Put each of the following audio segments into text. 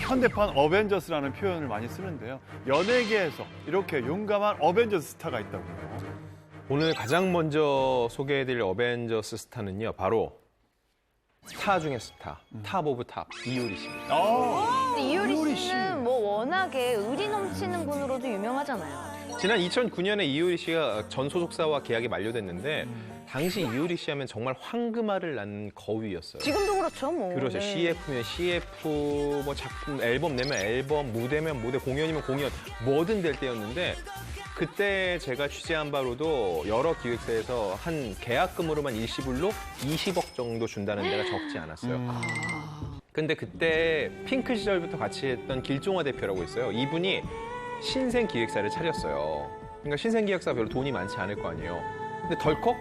현대판 어벤져스라는 표현을 많이 쓰는데요. 연예계에서 이렇게 용감한 어벤져스 스타가 있다고요. 오늘 가장 먼저 소개해드릴 어벤져스 스타는요, 바로 스타 중의 스타, 탑 오브 탑, 이효리 씨입니다. 근데 이효리 씨는 뭐 워낙에 의리 넘치는 분으로도 유명하잖아요. 지난 2009년에 이효리 씨가 전 소속사와 계약이 만료됐는데 당시 이효리 씨 하면 정말 황금알을 낳는 거위였어요. 지금도 그렇죠, 뭐. 그렇죠. 네. CF면 CF, 뭐 작품, 앨범 내면 앨범, 무대면 무대, 공연이면 공연, 뭐든 될 때였는데 그때 제가 취재한 바로도 여러 기획사에서 한 계약금으로만 일시불로 20억 정도 준다는 데가 적지 않았어요. 근데 그때 핑크 시절부터 같이 했던 길종화 대표라고 있어요. 이분이 신생 기획사를 차렸어요. 그러니까 신생 기획사가 별로 돈이 많지 않을 거 아니에요. 근데 덜컥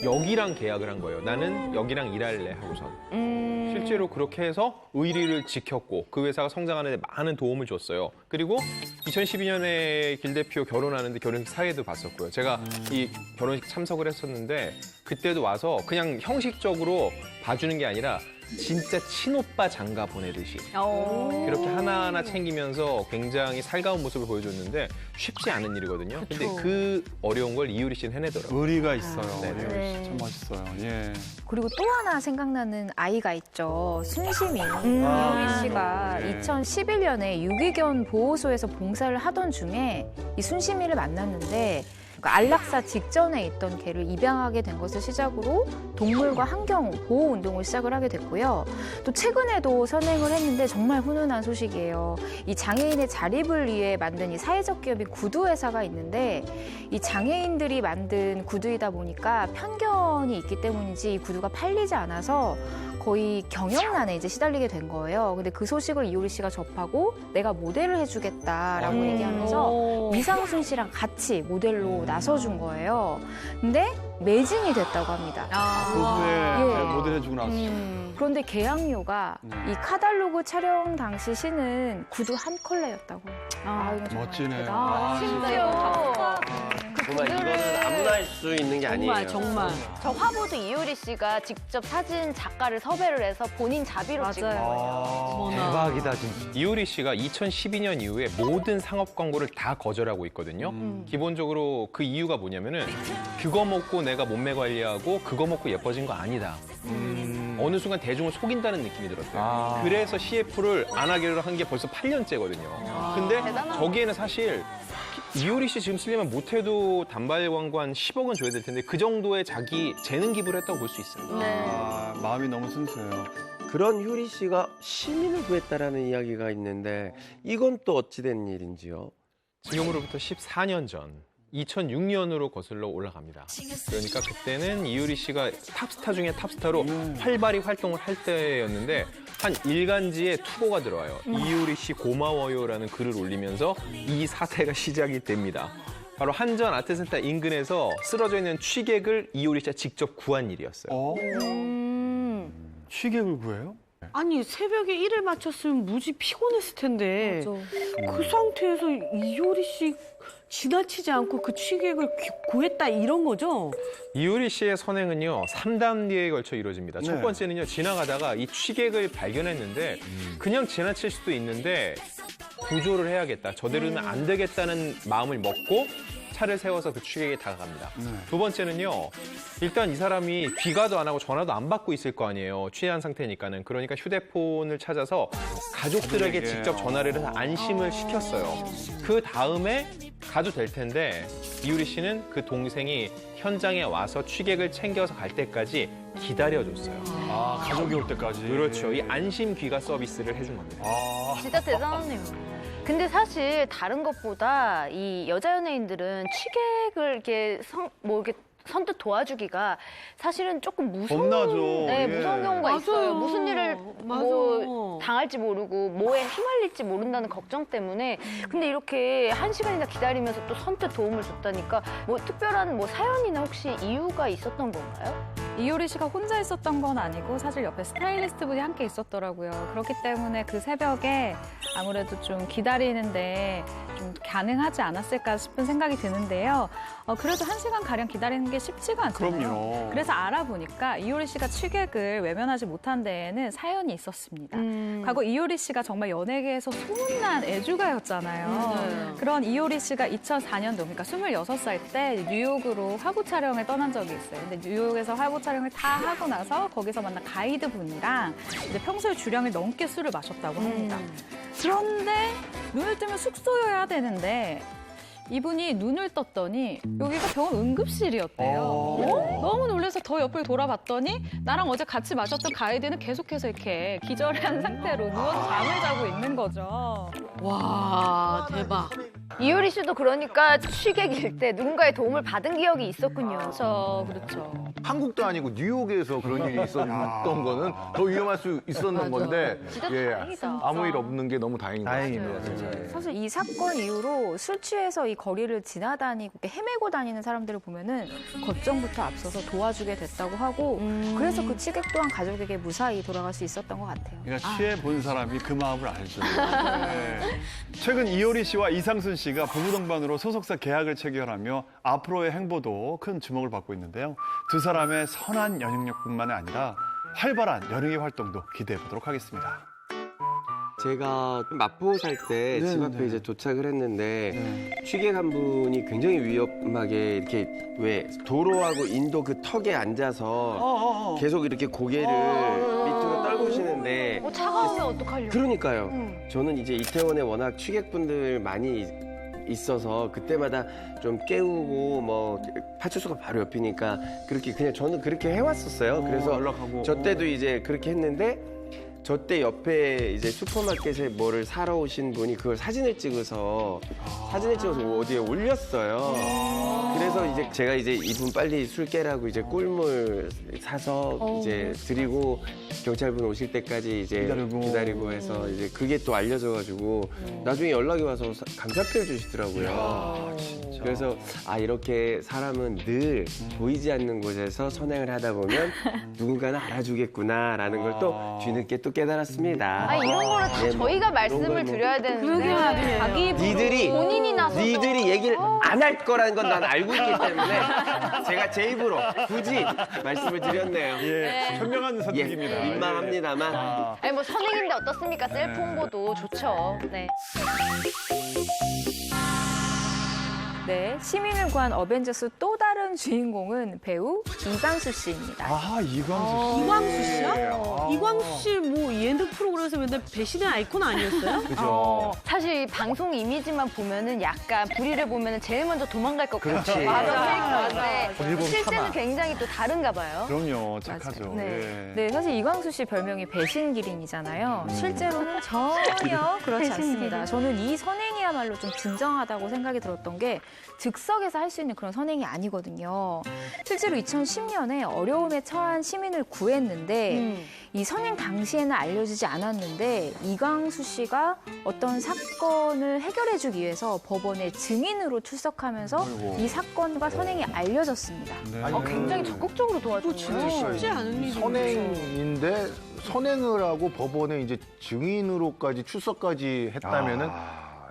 여기랑 계약을 한 거예요. 나는 여기랑 일할래 하고선. 실제로 그렇게 해서 의리를 지켰고 그 회사가 성장하는 데 많은 도움을 줬어요. 그리고 2012년에 길 대표 결혼하는데 결혼식 사회도 봤었고요. 제가 이 결혼식 참석을 했었는데 그때도 와서 그냥 형식적으로 봐주는 게 아니라 진짜 친오빠 장가 보내듯이 그렇게 하나하나 챙기면서 굉장히 살가운 모습을 보여줬는데 쉽지 않은 일이거든요. 근데 그 어려운 걸 이효리 씨는 해내더라고요. 의리가 있어요. 네네. 이효리 씨 참 멋있어요. 예. 그리고 또 하나 생각나는 아이가 있죠. 순심이. 이효리 씨가 예. 2011년에 유기견 보호소에서 봉사를 하던 중에 이 순심이를 만났는데 안락사 직전에 있던 개를 입양하게 된 것을 시작으로 동물과 환경 보호 운동을 시작을 하게 됐고요. 또 최근에도 선행을 했는데 정말 훈훈한 소식이에요. 이 장애인의 자립을 위해 만든 이 사회적 기업인 구두회사가 있는데 이 장애인들이 만든 구두이다 보니까 편견이 있기 때문인지 이 구두가 팔리지 않아서 거의 경영난에 이제 시달리게 된 거예요. 근데 그 소식을 이효리 씨가 접하고 내가 모델을 해주겠다라고 얘기하면서 이상순 씨랑 같이 모델로 나서준 거예요. 근데 매진이 됐다고 합니다. 부부에 예. 모델 해주고 나서. 그런데 계약료가 이 카달로그 촬영 당시 시는 구두 한 컬레였다고. 이건 정말 멋지네. 대단하다. 심지어 정말 이거는 아무나 할 수 있는 게 아니에요. 정말. 저 화보도 이효리 씨가 직접 사진 작가를 섭외를 해서 본인 자비로 찍은 거예요. 대박이다, 진짜. 이효리 씨가 2012년 이후에 모든 상업 광고를 다 거절하고 있거든요. 기본적으로 그 이유가 뭐냐면은 그거 먹고 내가 몸매 관리하고 그거 먹고 예뻐진 거 아니다. 어느 순간 대중을 속인다는 느낌이 들었어요. 그래서 CF를 안 하기로 한 게 벌써 8년째거든요. 근데 대단하다. 저기에는 사실 이효리 씨 지금 쓰려면 못해도 단발 광고 한 10억은 줘야 될 텐데 그 정도의 자기 재능 기부를 했다고 볼 수 있어요. 네. 마음이 너무 순수해요. 그런 효리 씨가 시민을 구했다라는 이야기가 있는데 이건 또 어찌 된 일인지요? 지금으로부터 14년 전 2006년으로 거슬러 올라갑니다. 그러니까 그때는 이효리 씨가 탑스타 중에 탑스타로 활발히 활동을 할 때였는데 한 일간지에 투고가 들어와요. 이효리 씨 고마워요라는 글을 올리면서 이 사태가 시작이 됩니다. 바로 한전 아트센터 인근에서 쓰러져 있는 취객을 이효리 씨가 직접 구한 일이었어요. 취객을 구해요? 아니 새벽에 일을 마쳤으면 무지 피곤했을 텐데 그 상태에서 이효리 씨 지나치지 않고 그 취객을 구했다 이런 거죠? 이효리 씨의 선행은요 3단계에 걸쳐 이루어집니다. 첫 네. 번째는요 지나가다가 이 취객을 발견했는데 그냥 지나칠 수도 있는데 구조를 해야겠다. 저대로는 안 되겠다는 마음을 먹고 차를 세워서 그 취객에 다가갑니다. 두 번째는요. 일단 이 사람이 귀가도 안 하고 전화도 안 받고 있을 거 아니에요. 취한 상태니까는. 그러니까 휴대폰을 찾아서 가족들에게 직접 전화를 해서 안심을 시켰어요. 그 다음에 가도 될 텐데 이효리 씨는 그 동생이 현장에 와서 취객을 챙겨서 갈 때까지 기다려줬어요. 가족이 올 때까지. 그렇죠. 이 안심 귀가 서비스를 해준 겁니다. 진짜 대단하네요. 근데 사실 다른 것보다 이 여자 연예인들은 취객을 이렇게 이렇게 선뜻 도와주기가 사실은 조금 무서운, 겁나죠. 네, 예. 무서운 경우가 맞아요. 있어요. 무슨 일을 맞아. 뭐 당할지 모르고 뭐에 휘말릴지 모른다는 걱정 때문에. 근데 이렇게 1시간이나 기다리면서 또 선뜻 도움을 줬다니까 뭐 특별한 뭐 사연이나 혹시 이유가 있었던 건가요? 이효리 씨가 혼자 있었던 건 아니고 사실 옆에 스타일리스트 분이 함께 있었더라고요. 그렇기 때문에 그 새벽에 아무래도 좀 기다리는데 좀 가능하지 않았을까 싶은 생각이 드는데요. 그래도 1시간가량 기다리는 게 쉽지가 않잖아요. 그럼요. 그래서 알아보니까 이효리 씨가 취객을 외면하지 못한 데에는 사연이 있었습니다. 과거 이효리 씨가 정말 연예계에서 소문난 애주가였잖아요. 그런 이효리 씨가 2004년도, 그러니까 26살 때 뉴욕으로 화보 촬영을 떠난 적이 있어요. 근데 뉴욕에서 화보 촬영을 다 하고 나서 거기서 만난 가이드 분이랑 이제 평소에 주량을 넘게 술을 마셨다고 합니다. 그런데 눈을 뜨면 숙소여야 되는데 이분이 눈을 떴더니 여기가 병원 응급실이었대요. 너무 놀라서 더 옆을 돌아봤더니 나랑 어제 같이 마셨던 가이드는 계속해서 이렇게 기절한 상태로 누워서 잠을 자고 있는 거죠. 와, 대박. 이효리 씨도 그러니까 취객일 때 누군가의 도움을 받은 기억이 있었군요. 그렇죠. 한국도 아니고 뉴욕에서 그런 일이 있었던 거는 더 위험할 수 있었는 건데 아무 일 없는 게 너무 다행인 것 같아요. 사실 이 사건 이후로 술 취해서 이 거리를 지나다니고 이렇게 헤매고 다니는 사람들을 보면은 걱정부터 앞서서 도와주게 됐다고 하고 그래서 그 취객 또한 가족에게 무사히 돌아갈 수 있었던 것 같아요. 그러니까 취해 본 사람이 그 마음을 알죠. 네. 최근 이효리 씨와 이상순 씨가 부부동반으로 소속사 계약을 체결하며 앞으로의 행보도 큰 주목을 받고 있는데요. 두 사람의 선한 연행력뿐만 아니라 활발한 연예계 활동도 기대해 보도록 하겠습니다. 제가 마포 살 때 집 앞에 이제 도착을 했는데 취객 한 분이 굉장히 위험하게 이렇게 왜 도로하고 인도 그 턱에 앉아서 계속 이렇게 고개를 밑으로 떨구시는데 차가우면 어떡하려고. 그러니까요. 저는 이제 이태원에 워낙 취객분들 많이 있어서 그때마다 좀 깨우고 뭐 파출소가 바로 옆이니까 그렇게 그냥 저는 그렇게 해왔었어요. 그래서 연락하고. 저 때도 이제 그렇게 했는데 저 때 옆에 이제 슈퍼마켓에 뭐를 사러 오신 분이 그걸 사진을 찍어서 어디에 올렸어요. 그래서 이제 제가 이제 이분 빨리 술 깨라고 이제 꿀물 사서 이제 드리고 경찰분 오실 때까지 이제 기다리고 해서 이제 그게 또 알려져가지고 나중에 연락이 와서 감사패를 주시더라고요. 그래서 이렇게 사람은 늘 보이지 않는 곳에서 선행을 하다 보면 누군가는 알아주겠구나라는 걸 또 뒤늦게 또 깨달았습니다. 이런 거를 다 저희가 말씀을 뭐. 드려야 되는데. 그러게 말이에요. 자기 입으로 니들이 본인이 나서서. 니들이 얘기를 안 할 거라는 건 난 알고 있기 때문에 제가 제 입으로 굳이 말씀을 드렸네요. 예, 현명한 선택입니다. 민망합니다만. 아니 뭐 선행인데 어떻습니까? 셀프 홍보도 좋죠. 네. 네, 시민을 구한 어벤져스 또 다른 주인공은 배우 이광수 씨입니다. 이광수 씨. 이광수 씨요? 아. 이광수 씨 뭐 예능 프로그램에서 맨날 배신의 아이콘 아니었어요? 그죠. 사실 방송 이미지만 보면은 약간 불의를 보면은 제일 먼저 도망갈 것 같아요. 그렇지. 맞아, 캐릭터인데 일본 실제는 타마. 굉장히 또 다른가 봐요. 그럼요, 착하죠. 네. 예. 네, 사실 이광수 씨 별명이 배신기린이잖아요. 실제로는 전혀 그렇지 않습니다. 저는 이 선행이야말로 좀 진정하다고 생각이 들었던 게 즉석에서 할 수 있는 그런 선행이 아니거든요. 실제로 2010년에 어려움에 처한 시민을 구했는데 이 선행 당시에는 알려지지 않았는데 이광수 씨가 어떤 사건을 해결해주기 위해서 법원에 증인으로 출석하면서 아이고. 이 사건과 선행이 알려졌습니다. 네. 굉장히 적극적으로 도와주네요. 진짜 쉽지 않은 일이죠. 선행인데 선행을 하고 법원에 이제 증인으로까지 출석까지 했다면은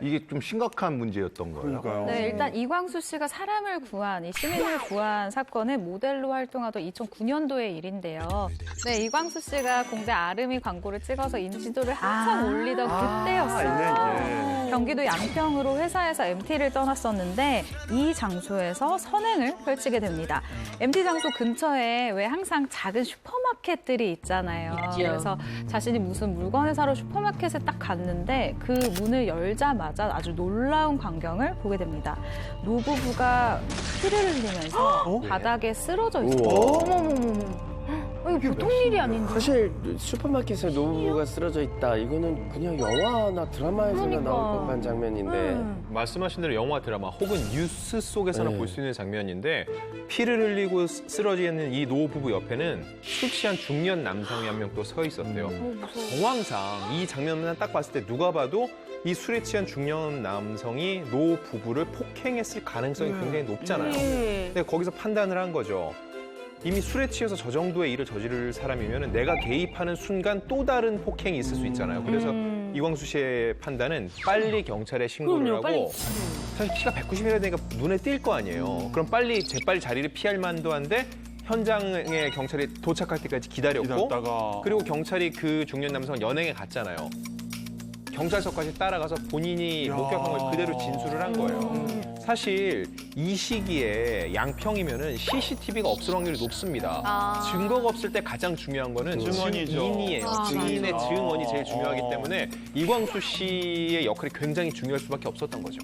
이게 좀 심각한 문제였던 거예요. 그러니까요. 네, 일단 이광수 씨가 사람을 구한, 이 시민을 구한 사건은 모델로 활동하던 2009년도의 일인데요. 네, 이광수 씨가 공대 아르미 광고를 찍어서 인지도를 한참 올리던 그때였어요. 경기도 양평으로 회사에서 MT를 떠났었는데 이 장소에서 선행을 펼치게 됩니다. MT 장소 근처에 왜 항상 작은 슈퍼마켓들이 있잖아요. 있죠. 그래서 자신이 무슨 물건을 사러 슈퍼마켓에 딱 갔는데 그 문을 열자마자 아주 놀라운 광경을 보게 됩니다. 노부부가 피를 흘리면서 바닥에 쓰러져 있어요. 어머머머머. 이거 보통 일이 아닌데. 사실 슈퍼마켓에 노부부가 쓰러져 있다. 이거는 그냥 영화나 드라마에서나 그러니까. 나올 법한 장면인데. 말씀하신 대로 영화, 드라마 혹은 뉴스 속에서나 네. 볼 수 있는 장면인데 피를 흘리고 쓰러져 있는 이 노부부 옆에는 술 취한 중년 남성이 한 명 또 서 있었대요. 정황상 이 장면만 딱 봤을 때 누가 봐도 이 술에 취한 중년 남성이 노부부를 폭행했을 가능성이 굉장히 높잖아요. 근데 거기서 판단을 한 거죠. 이미 술에 취해서 저 정도의 일을 저지를 사람이면 내가 개입하는 순간 또 다른 폭행이 있을 수 있잖아요. 그래서 이광수 씨의 판단은 빨리 경찰에 신고를 그럼요, 하고 빨리. 사실 키가 190이라 되니까 눈에 띌 거 아니에요. 그럼 빨리 재빨리 자리를 피할 만도 한데 현장에 경찰이 도착할 때까지 기다렸고 기다렸다가 그리고 경찰이 그 중년 남성 연행에 갔잖아요. 경찰서까지 따라가서 본인이 야. 목격한 걸 그대로 진술을 한 거예요. 사실 이 시기에 양평이면은 CCTV가 없을 확률이 높습니다. 증거가 없을 때 가장 중요한 거는 증언이죠. 증인이에요. 증인의 맞아요. 증언이 제일 중요하기 어. 때문에 이광수 씨의 역할이 굉장히 중요할 수밖에 없었던 거죠.